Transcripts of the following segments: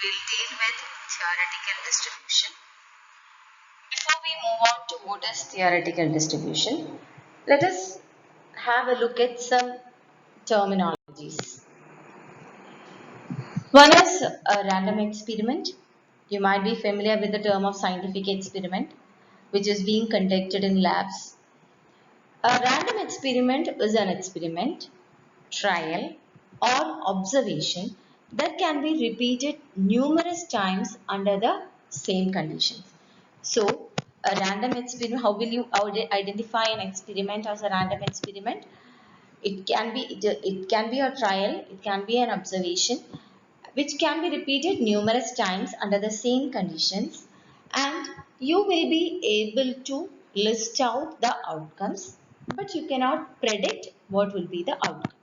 we'll deal with theoretical distribution. Before we move on to what is theoretical distribution, let us have a look at some terminologies. One is a random experiment. You might be familiar with the term of scientific experiment, which is being conducted in labs. A random experiment is an experiment, trial, or observation that can be repeated numerous times under the same conditions. So, a random experiment, how will you identify an experiment as a random experiment? It can be a trial, it can be an observation, which can be repeated numerous times under the same conditions, and you will be able to list out the outcomes, but you cannot predict what will be the outcome.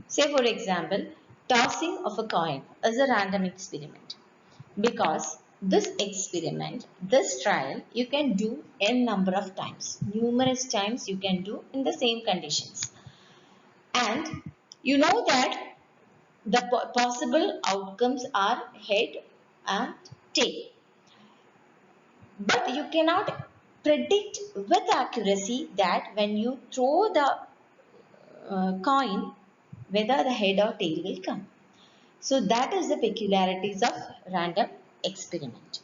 Say for example, tossing of a coin is a random experiment because this experiment, this trial, you can do n number of times, numerous times you can do in the same conditions, and you know that the possible outcomes are head and tail, but you cannot predict with accuracy that when you throw the coin, whether the head or tail will come. So that is the peculiarities of random experiment.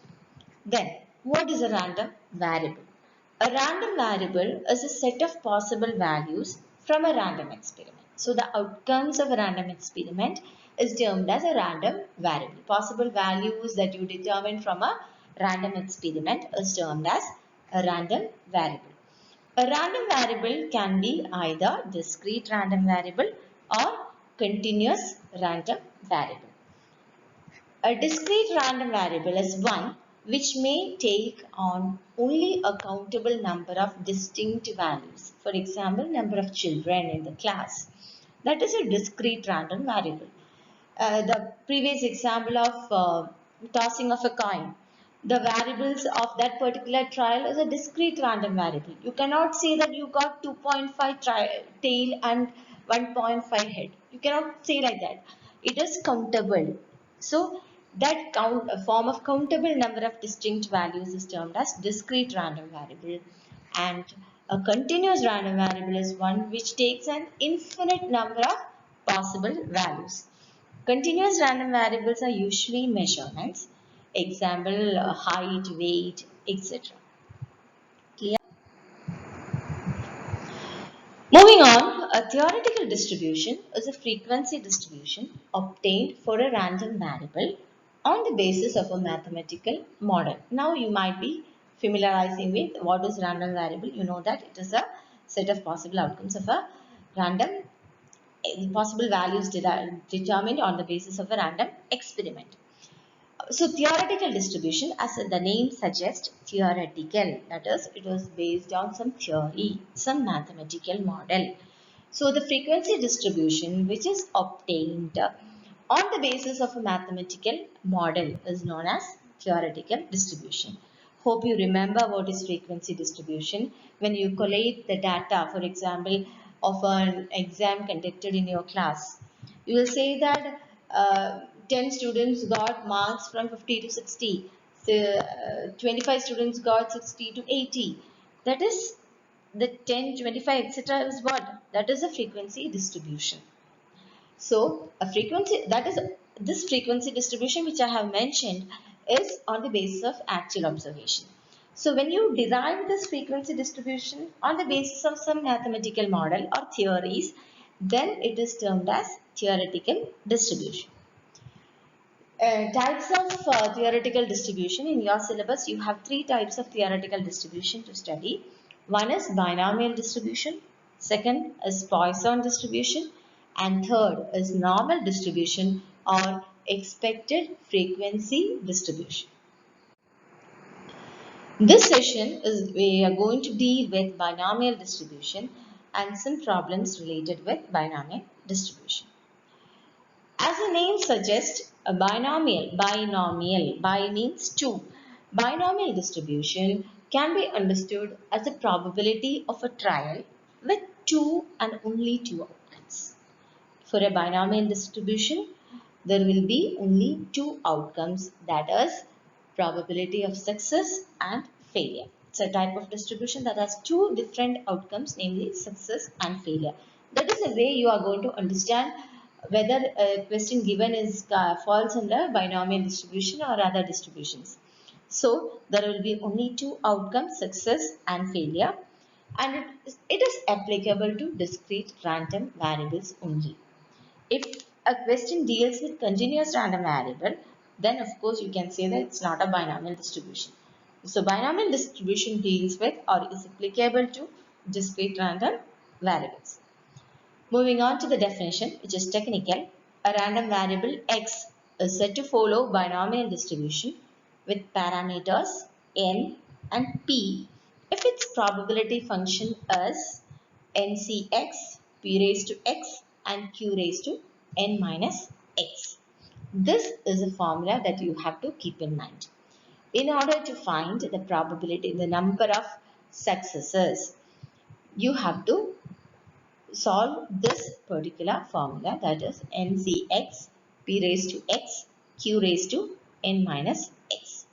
Then, what is a random variable? A random variable is a set of possible values from a random experiment. So the outcomes of a random experiment is termed as a random variable. Possible values that you determine from a random experiment is termed as a random variable. A random variable can be either discrete random variable or continuous random variable. A discrete random variable is one which may take on only a countable number of distinct values. For example, number of children in the class. That is a discrete random variable. The previous example of tossing of a coin. The variables of that particular trial is a discrete random variable. You cannot say that you got 2.5 tail and 1.5 head. You cannot say like that. It is countable. So that a form of countable number of distinct values is termed as discrete random variable, and a continuous random variable is one which takes an infinite number of possible values. Continuous random variables are usually measurements, example height, weight, etc. Clear? Moving on, a theoretical distribution is a frequency distribution obtained for a random variable on the basis of a mathematical model. Now you might be familiarizing with what is random variable. You know that it is a set of possible outcomes of a random, possible values determined on the basis of a random experiment. So theoretical distribution, as the name suggests, theoretical, that is, it was based on some theory, some mathematical model. So the frequency distribution which is obtained on the basis of a mathematical model is known as theoretical distribution. Hope you remember what is frequency distribution. When you collate the data, for example, of an exam conducted in your class, you will say that 10 students got marks from 50 to 60. So, 25 students got 60 to 80. That is the 10, 25, etc. is what? That is a frequency distribution. So a frequency, that is this frequency distribution which I have mentioned is on the basis of actual observation. So when you derive this frequency distribution on the basis of some mathematical model or theories, then it is termed as theoretical distribution. Types of theoretical distribution in your syllabus, you have three types of theoretical distribution to study. One is binomial distribution, second is Poisson distribution, and third is normal distribution or expected frequency distribution. This session is we are going to deal with binomial distribution and some problems related with binomial distribution. As the name suggests, a bi means two. Binomial distribution can be understood as a probability of a trial with two and only two outcomes. For a binomial distribution, there will be only two outcomes, that is probability of success and failure. It's a type of distribution that has two different outcomes, namely success and failure. That is the way you are going to understand whether a question given is falls under binomial distribution or other distributions. So there will be only two outcomes, success and failure, and it is applicable to discrete random variables only. If a question deals with continuous random variable, then of course you can say that it's not a binomial distribution. So binomial distribution deals with or is applicable to discrete random variables. Moving on to the definition, which is technical. A random variable x is said to follow binomial distribution with parameters n and p if its probability function is ncx, p raised to x and q raised to n minus x. This is a formula that you have to keep in mind. In order to find the probability, the number of successes, you have to solve this particular formula, that is ncx, p raised to x, q raised to n minus x.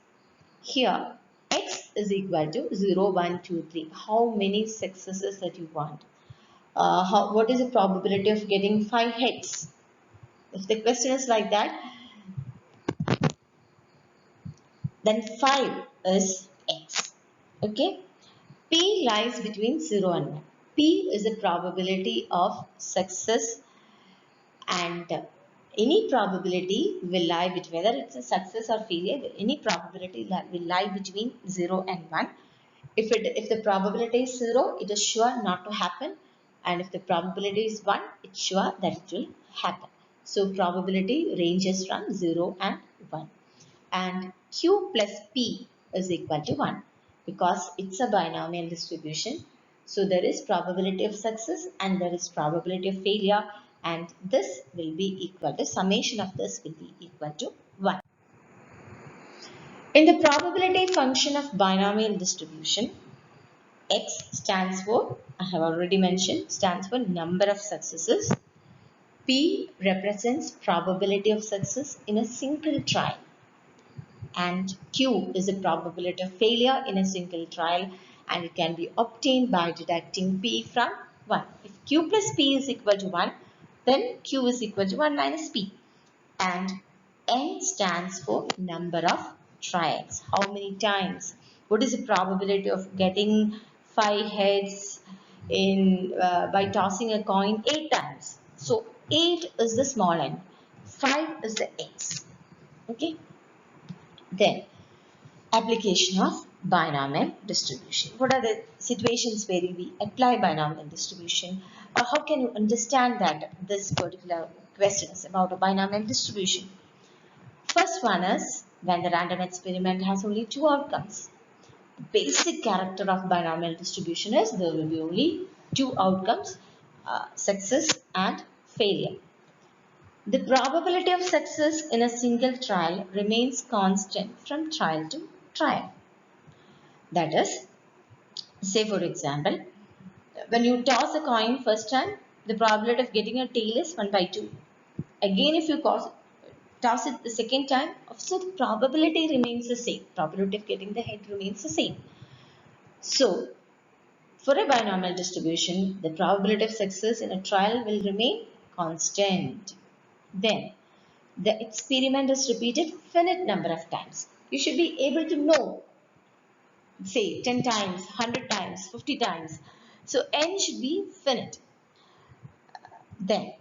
Here x is equal to 0, 1, 2, 3. How many successes that you want? What is the probability of getting 5 hits? If the question is like that, then 5 is x. Okay. P lies between 0 and 1. P is the probability of success, and any probability will lie between, whether it's a success or failure, any probability will lie between 0 and 1. If the probability is 0, it is sure not to happen, and if the probability is 1, it's sure that it will happen. So probability ranges from 0 and 1, and q plus p is equal to 1 because it's a binomial distribution. So there is probability of success and there is probability of failure, and this will be equal to, summation of this will be equal to 1. In the probability function of binomial distribution, x stands for, I have already mentioned, stands for number of successes. P represents probability of success in a single trial, and Q is the probability of failure in a single trial, and it can be obtained by deducting P from 1. If Q plus P is equal to 1, then Q is equal to 1 minus P. And N stands for number of trials. How many times? What is the probability of getting 5 heads in by tossing a coin 8 times? So 8 is the small n, 5 is the x. Okay. Then application of binomial distribution. What are the situations where we apply binomial distribution, or how can you understand that this particular question is about a binomial distribution? First one is when the random experiment has only two outcomes. The basic character of binomial distribution is there will be only two outcomes, success and failure. The probability of success in a single trial remains constant from trial to trial. That is, say for example, when you toss a coin first time, the probability of getting a tail is 1 by 2. Again, if you toss it the second time, so the probability remains the same. Probability of getting the head remains the same. So, for a binomial distribution, the probability of success in a trial will remain constant. Then, the experiment is repeated finite number of times. You should be able to know, say 10 times, 100 times, 50 times. So n should be finite. Then,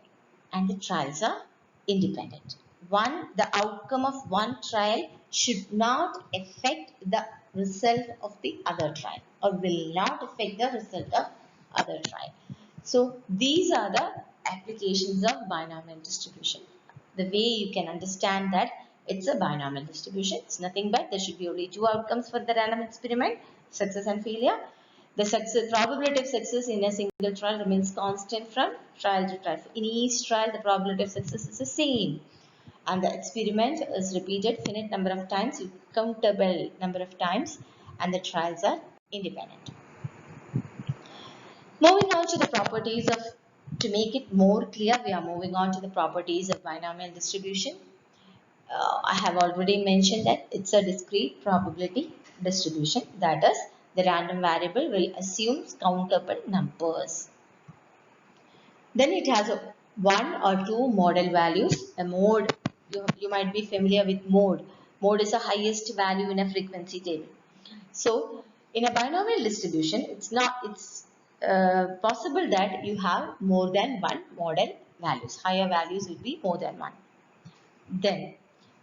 and the trials are independent. The outcome of one trial should not affect the result of the other trial, or will not affect the result of other trial. So these are the applications of binomial distribution. The way you can understand that it's a binomial distribution, it's nothing but there should be only two outcomes for the random experiment, success and failure. The probability of success in a single trial remains constant from trial to trial. In each trial, the probability of success is the same, and the experiment is repeated finite number of times, countable number of times, and the trials are independent. Moving on to the properties of to make it more clear, we are moving on to the properties of binomial distribution. I have already mentioned that it's a discrete probability distribution. That is, the random variable will assume countable numbers. Then it has one or two model values. A mode, you might be familiar with mode. Mode is the highest value in a frequency table. So in a binomial distribution, it's possible that you have more than one model values. Higher values will be more than one. Then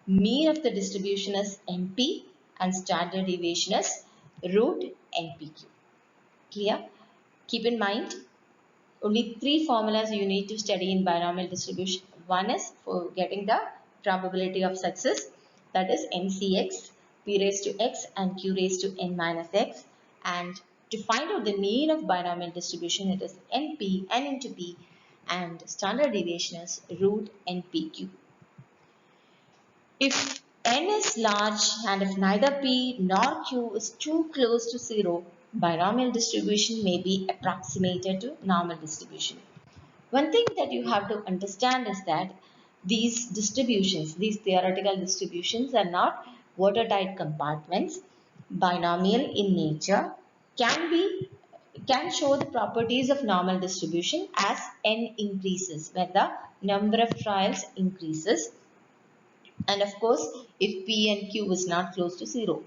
mean of the distribution is NP and standard deviation is root NPQ. Clear? Keep in mind, only three formulas you need to study in binomial distribution. One is for getting the probability of success, that is NCX, P raised to X and Q raised to N minus X. And to find out the mean of binomial distribution, it is NP, N into P, and standard deviation is root NPQ. If n is large and if neither p nor q is too close to 0, binomial distribution may be approximated to normal distribution. One thing that you have to understand is that these distributions, these theoretical distributions are not watertight compartments. Binomial in nature can show the properties of normal distribution as n increases, when the number of trials increases, and of course if p and q is not close to 0.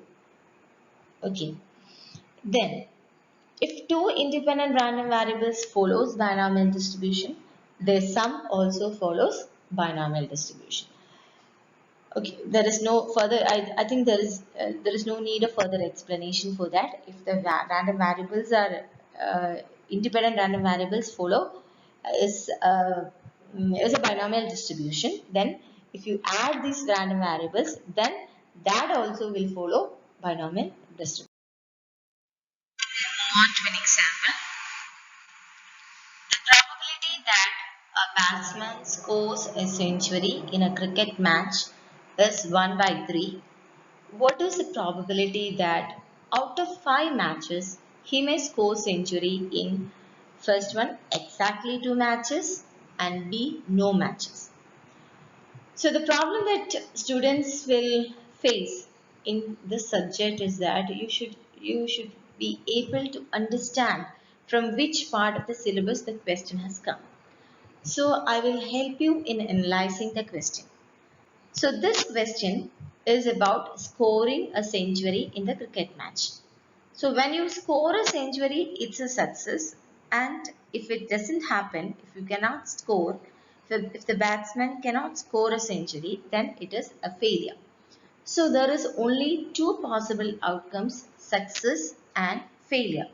Okay, then if two independent random variables follows binomial distribution, their sum also follows binomial distribution. Okay, there is no further, I think there is no need of further explanation for that. If the random variables are independent random variables follow is a binomial distribution, then if you add these random variables, then that also will follow binomial distribution. Move on to an example. The probability that a batsman scores a century in a cricket match is 1 by 3. What is the probability that out of 5 matches he may score century in first one exactly 2 matches and B no matches? So the problem that students will face in this subject is that you should be able to understand from which part of the syllabus the question has come. So I will help you in analyzing the question. So this question is about scoring a century in the cricket match. So when you score a century, it's a success, and if it doesn't happen, if you cannot score, if the batsman cannot score a century, then it is a failure. So there is only two possible outcomes, success and failure.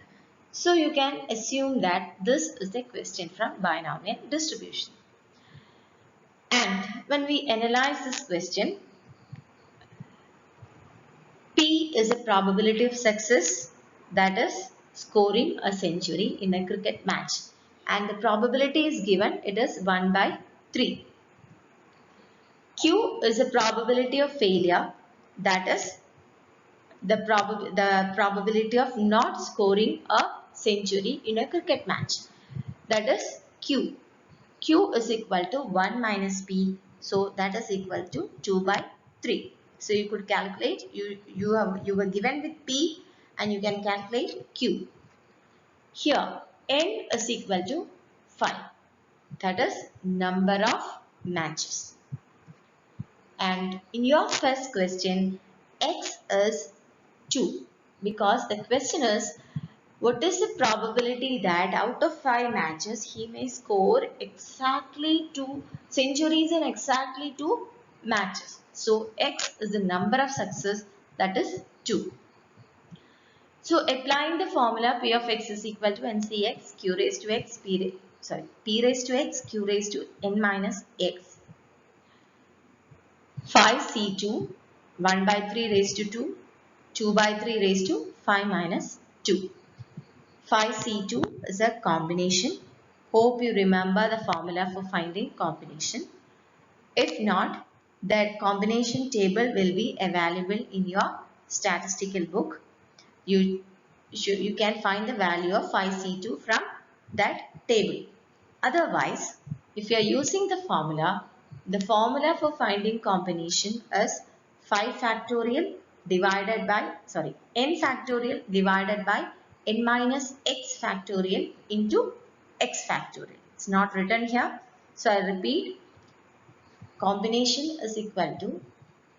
So you can assume that this is the question from binomial distribution. And when we analyze this question, P is a probability of success, that is scoring a century in a cricket match, and the probability is given, it is 1 by 3. Q is a probability of failure, that is the probability of not scoring a century in a cricket match, that is Q. Q is equal to 1 minus P, so that is equal to 2 by 3. So you could calculate, you were given with P and you can calculate Q. Here N is equal to 5, that is number of matches. And in your first question, X is 2, because the question is, what is the probability that out of 5 matches he may score exactly 2 centuries in exactly 2 matches? So X is the number of success, that is 2. So applying the formula P of X is equal to NCX Q raised to X P raised to X Q raised to N minus X. 5C2 1 by 3 raised to 2, 2 by 3 raised to 5 minus 2. 5C2 is a combination. Hope you remember the formula for finding combination. If not, that combination table will be available in your statistical book. You can find the value of 5C2 from that table. Otherwise, if you are using the formula for finding combination is 5 factorial divided by, n factorial divided by n minus x factorial into x factorial. It's not written here. So I repeat, combination is equal to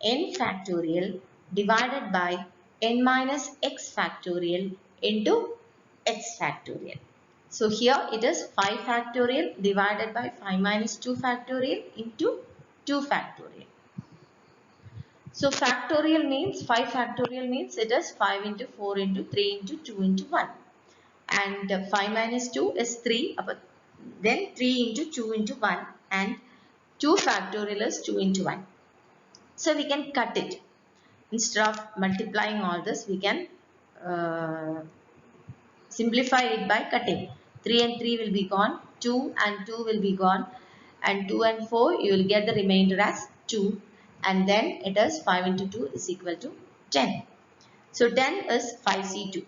n factorial divided by n minus x factorial into x factorial. So here it is 5 factorial divided by 5 minus 2 factorial into 2 factorial. So factorial means 5 factorial means it is 5 into 4 into 3 into 2 into 1. And 5 minus 2 is 3. Then 3 into 2 into 1 and 2 factorial is 2 into 1. So we can cut it. Instead of multiplying all this, we can simplify it by cutting. 3 and 3 will be gone, 2 and 2 will be gone, and 2 and 4 you will get the remainder as 2, and then it is 5 into 2 is equal to 10. So 10 is 5c2.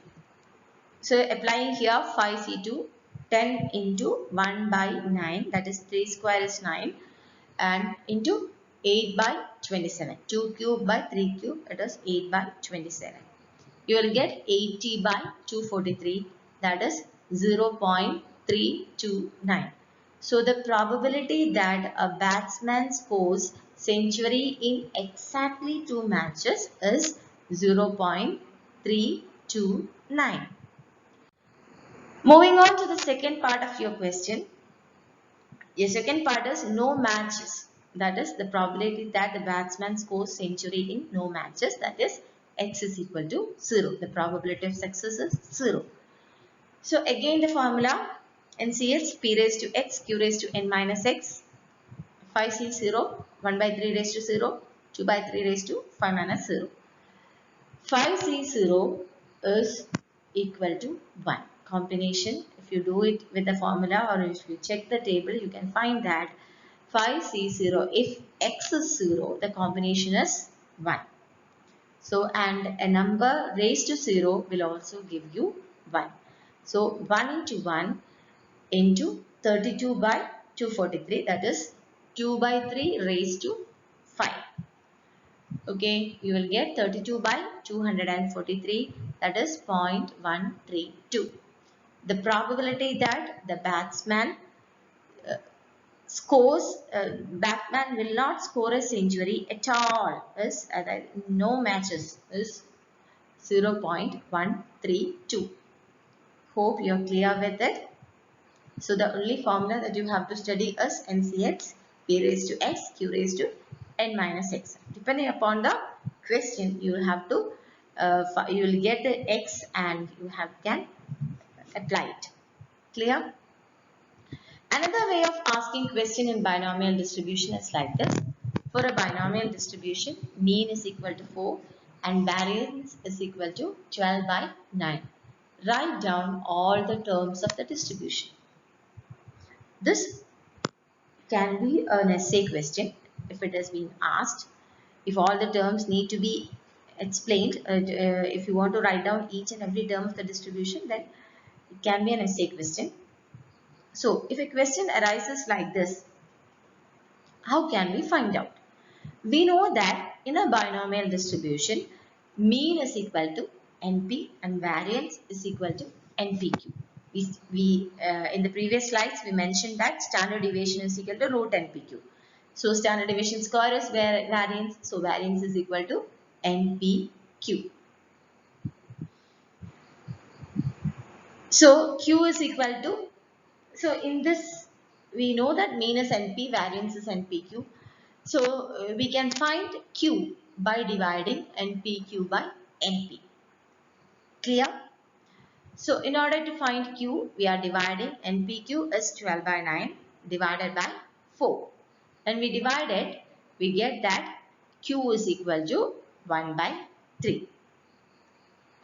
So applying here 5c2, 10 into 1 by 9, that is 3 square is 9, and into 8 by 27. 2 cube by 3 cube, it is 8 by 27. You will get 80 by 243, that is 0.329. So the probability that a batsman scores century in exactly 2 matches is 0.329. Moving on to the second part of your question. Your second part is no matches. That is the probability that the batsman scores century in no matches. That is x is equal to 0. The probability of success is 0. So again the formula NCS p raised to x q raised to n minus x 5c0 1 by 3 raised to 0 2 by 3 raised to 5 minus 0. 5c0 is equal to 1. Combination, if you do it with the formula or if you check the table, you can find that 5c0, if x is 0, the combination is 1. So, and a number raised to 0 will also give you 1. So, 1 into 1 into 32 by 243, that is 2 by 3 raised to 5. Okay, you will get 32 by 243, that is 0.132. The probability that the batsman batsman will not score a century at all is no matches is 0.132. Hope you are clear with it. So the only formula that you have to study is NCX p raised to x q raised to n minus x. Depending upon the question, you will have to you will get the x and you can apply it. Clear? Another way of asking question in binomial distribution is like this. For a binomial distribution, mean is equal to 4 and variance is equal to 12 by 9. Write down all the terms of the distribution. This can be an essay question if it has been asked. If all the terms need to be explained, if you want to write down each and every term of the distribution, then it can be an essay question. So, if a question arises like this, how can we find out? We know that in a binomial distribution, mean is equal to NP and variance is equal to NPQ. In the previous slides, we mentioned that standard deviation is equal to root NPQ. So, standard deviation square is variance. So, variance is equal to NPQ. So, Q is equal to, so in this, we know that mean is NP, variance is NPQ. So, we can find Q by dividing NPQ by NP. Clear? So, in order to find Q, we are dividing NPQ is 12 by 9 divided by 4. When we divide it, we get that Q is equal to 1 by 3.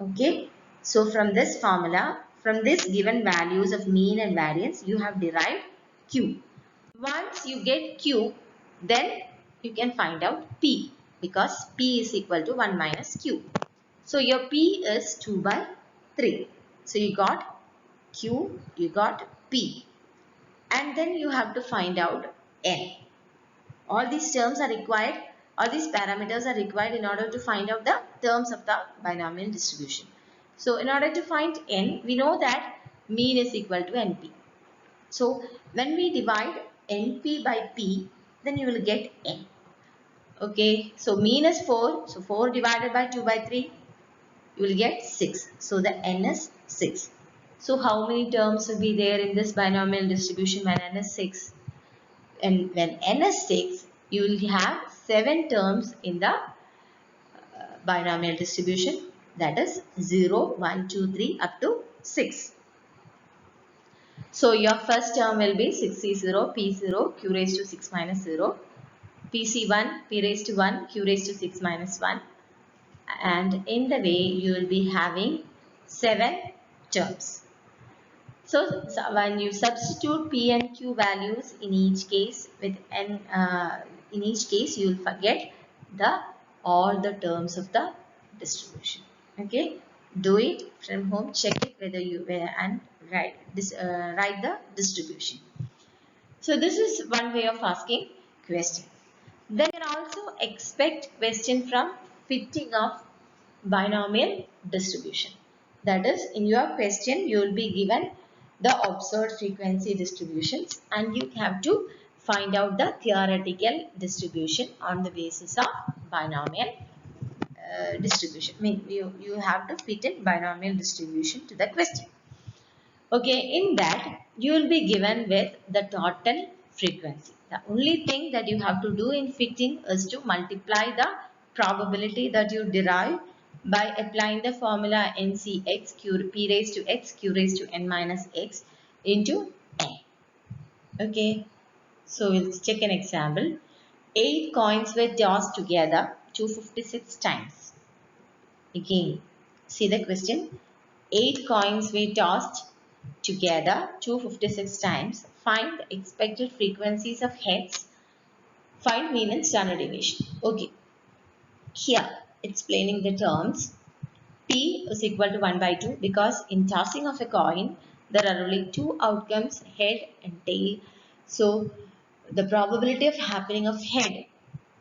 Okay. So, from this formula, from this given values of mean and variance, you have derived Q. Once you get Q, then you can find out P because P is equal to 1 minus Q. So, your P is 2 by 3. So, you got Q, you got P. and then you have to find out n. All these terms are required, all these parameters are required in order to find out the terms of the binomial distribution. So in order to find n, we know that mean is equal to np. So when we divide np by p, then you will get n. Okay, so mean is 4. So 4 divided by 2 by 3, you will get 6. So the n is 6. So how many terms will be there in this binomial distribution when n is 6? And when n is 6, you will have 7 terms in the binomial distribution, that is 0, 1, 2, 3 up to 6. So your first term will be 6c0, p0, q raised to 6 minus 0, pc1, p raised to 1, q raised to 6 minus 1, and in the way you will be having 7 terms. So when you substitute p and q values in each case with n, in each case you will forget the all the terms of the distribution. Okay, do it from home. Check it whether you and write this, write the distribution. So this is one way of asking question. Then you can also expect question from fitting of binomial distribution. That is, in your question you will be given the observed frequency distributions and you have to find out the theoretical distribution on the basis of binomial distribution. I mean, you have to fit in binomial distribution to the question. Okay, in that you will be given with the total frequency. The only thing that you have to do in fitting is to multiply the probability that you derive by applying the formula NCX q p raised to x q raised to n minus x into n. Okay, so we'll check an example. 8 coins were tossed together 256 times. Again, see the question. 8 coins were tossed together 256 times. Find the expected frequencies of heads. Find mean and standard deviation. Okay. Here, explaining the terms. P is equal to 1 by 2 because in tossing of a coin, there are only two outcomes, head and tail. So, the probability of happening of head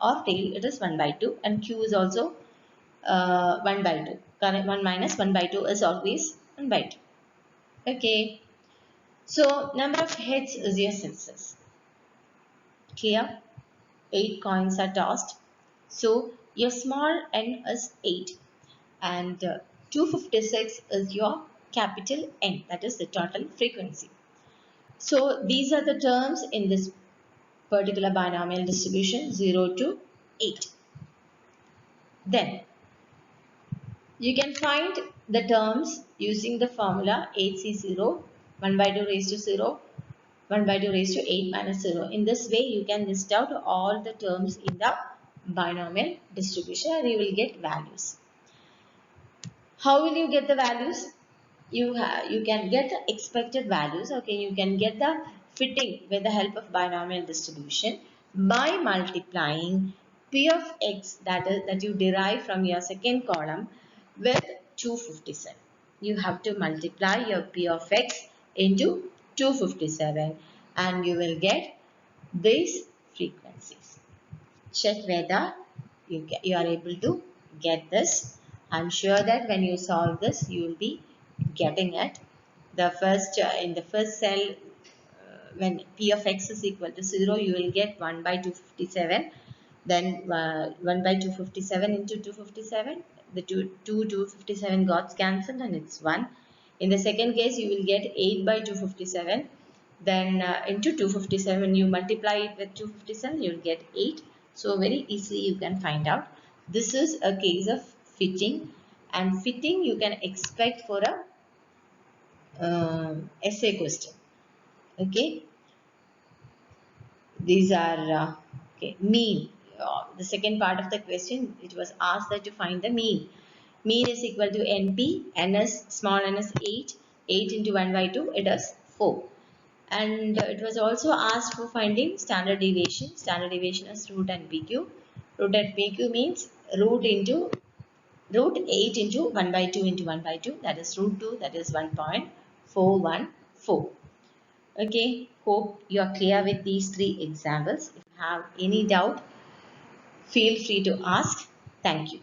or tail, it is 1 by 2, and Q is also 1 by 2. Correct? 1 minus 1 by 2 is always 1 by 2. Okay. So, number of heads is your success. Clear? 8 coins are tossed. So, your small n is 8 and 256 is your capital N, that is the total frequency. So, these are the terms in this particular binomial distribution 0 to 8. Then, you can find the terms using the formula 8c0, 1 by 2 raised to 0, 1 by 2 raised to 8 minus 0. In this way, you can list out all the terms in the binomial distribution and you will get values. How will you get the values? You can get the expected values. Okay, you can get the fitting with the help of binomial distribution by multiplying p of x that you derive from your second column with 257. You have to multiply your p of x into 257 and you will get these frequencies. Check whether you are able to get this. I'm sure that when you solve this, you will be getting it. The first in the first cell, when p of x is equal to 0, you will get 1 by 257. Then 1 by 257 into 257, the 257 got cancelled and it's 1. In the second case, you will get 8 by 257. Then into 257, you multiply it with 257, you will get 8. So very easily you can find out. This is a case of fitting, and fitting you can expect for a essay question. Okay, these are okay, mean. The second part of the question, it was asked that to find the mean. Mean is equal to NP, N is small n is 8, 8 into 1 by 2, it is 4. And it was also asked for finding standard deviation. Standard deviation is root NPQ. Root NPQ means root 8 into 1 by 2 into 1 by 2, that is root 2, that is 1.414. Okay, hope you are clear with these three examples. If you have any doubt, feel free to ask. Thank you.